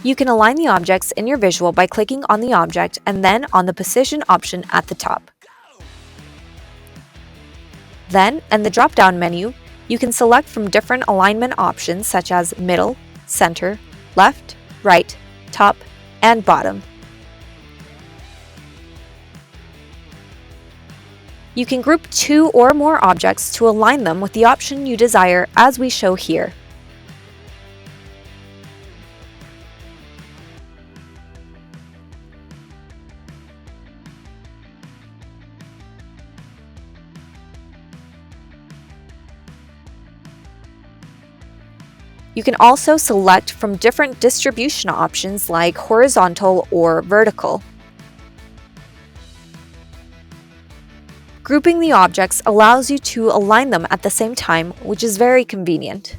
You can align the objects in your visual by clicking on the object and then on the position option at the top. Then, in the drop-down menu, you can select from different alignment options such as middle, center, left, right, top, and bottom. You can group 2 or more objects to align them with the option you desire, as we show here. You can also select from different distribution options like horizontal or vertical. Grouping the objects allows you to align them at the same time, which is very convenient.